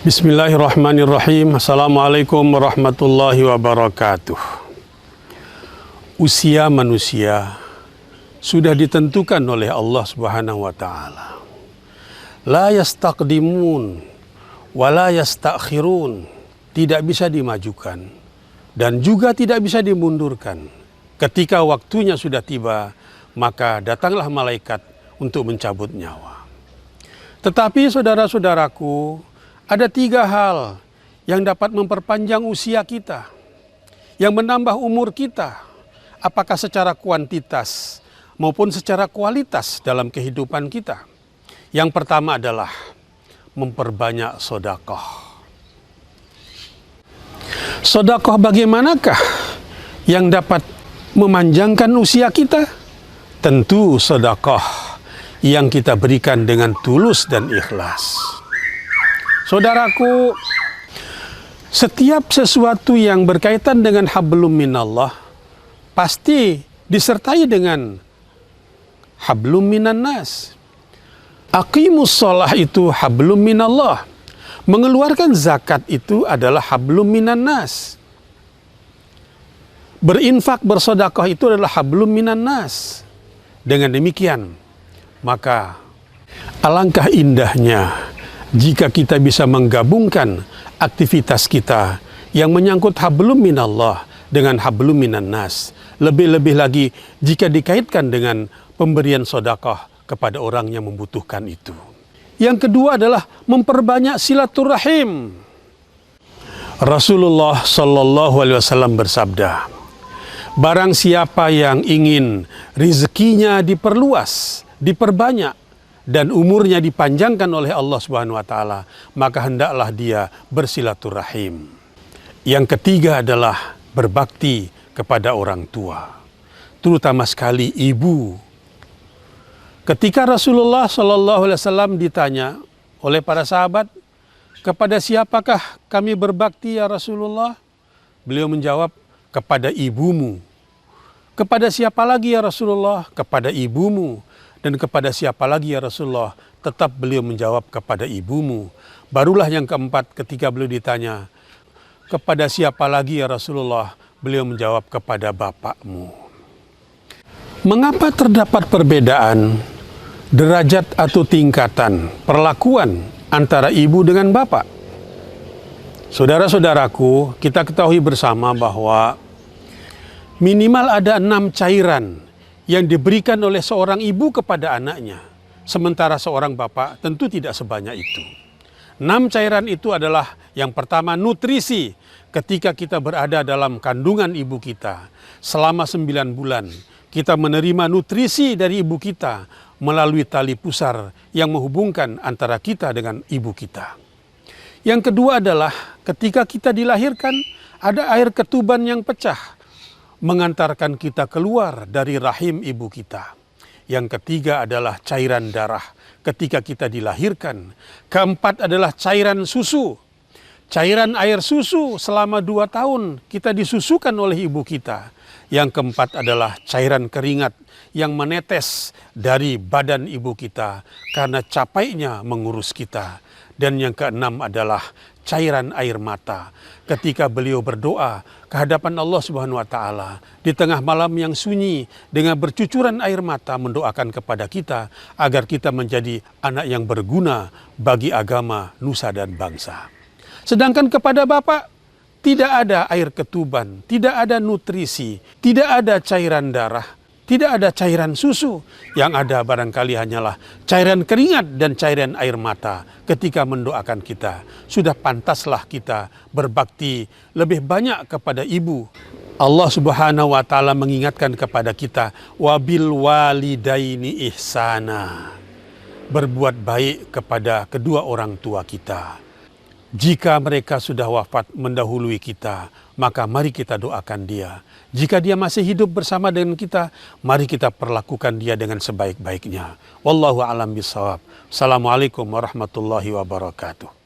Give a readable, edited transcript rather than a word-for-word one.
Bismillahirrahmanirrahim. Assalamualaikum warahmatullahi wabarakatuh. Usia manusia sudah ditentukan oleh Allah Subhanahu wa taala. La yastaqdimun wa la yastakhirun. Tidak bisa dimajukan dan juga tidak bisa dimundurkan. Ketika waktunya sudah tiba, maka datanglah malaikat untuk mencabut nyawa. Tetapi saudara-saudaraku, ada 3 hal yang dapat memperpanjang usia kita, yang menambah umur kita, apakah secara kuantitas maupun secara kualitas dalam kehidupan kita. Yang pertama adalah memperbanyak sedekah. Sedekah bagaimanakah yang dapat memanjangkan usia kita? Tentu sedekah yang kita berikan dengan tulus dan ikhlas. Saudaraku, setiap sesuatu yang berkaitan dengan hablum minallah pasti disertai dengan hablum minan nas. Aqimus shalah itu hablum minallah. Mengeluarkan zakat itu adalah hablum minan nas. Berinfak, bersedekah itu adalah hablum minan nas. Dengan demikian, maka alangkah indahnya jika kita bisa menggabungkan aktivitas kita yang menyangkut hablum minallah dengan hablum minan nas. Lebih-lebih lagi jika dikaitkan dengan pemberian sedekah kepada orang yang membutuhkan itu. Yang kedua adalah memperbanyak silaturahim. Rasulullah Shallallahu Alaihi Wasallam bersabda, barang siapa yang ingin rezekinya diperluas, diperbanyak, dan umurnya dipanjangkan oleh Allah Subhanahu wa taala, maka hendaklah dia bersilaturahim. Yang ketiga adalah berbakti kepada orang tua, terutama sekali ibu. Ketika Rasulullah Shallallahu Alaihi Wasallam ditanya oleh para sahabat, kepada siapakah kami berbakti ya Rasulullah? Beliau menjawab, kepada ibumu. Kepada siapa lagi ya Rasulullah? Kepada ibumu. Dan kepada siapa lagi ya Rasulullah? Tetap beliau menjawab, kepada ibumu. Barulah yang keempat ketika beliau ditanya, kepada siapa lagi ya Rasulullah? Beliau menjawab, kepada bapakmu. Mengapa terdapat perbedaan derajat atau tingkatan perlakuan antara ibu dengan bapak? Saudara-saudaraku, kita ketahui bersama bahwa minimal ada 6 cairan yang diberikan oleh seorang ibu kepada anaknya. Sementara seorang bapak tentu tidak sebanyak itu. 6 cairan itu adalah yang pertama nutrisi. Ketika kita berada dalam kandungan ibu kita selama 9 bulan, kita menerima nutrisi dari ibu kita melalui tali pusar yang menghubungkan antara kita dengan ibu kita. Yang kedua adalah ketika kita dilahirkan ada air ketuban yang pecah mengantarkan kita keluar dari rahim ibu kita. Yang ketiga adalah cairan darah ketika kita dilahirkan. Keempat adalah cairan susu. Cairan air susu selama 2 tahun kita disusukan oleh ibu kita. Yang keempat adalah cairan keringat yang menetes dari badan ibu kita karena capainya mengurus kita. Dan yang keenam adalah cairan air mata ketika beliau berdoa ke hadapan Allah Subhanahu wa taala di tengah malam yang sunyi dengan bercucuran air mata mendoakan kepada kita agar kita menjadi anak yang berguna bagi agama, nusa dan bangsa. Sedangkan kepada bapak tidak ada air ketuban, tidak ada nutrisi, tidak ada cairan darah, tidak ada cairan susu. Yang ada barangkali hanyalah cairan keringat dan cairan air mata ketika mendoakan kita. Sudah pantaslah kita berbakti lebih banyak kepada ibu. Allah Subhanahu wa taala mengingatkan kepada kita, wabil walidaini ihsana. Berbuat baik kepada kedua orang tua kita. Jika mereka sudah wafat mendahului kita, maka mari kita doakan dia. Jika dia masih hidup bersama dengan kita, mari kita perlakukan dia dengan sebaik-baiknya. Wallahu a'lam bishawab. Assalamualaikum warahmatullahi wabarakatuh.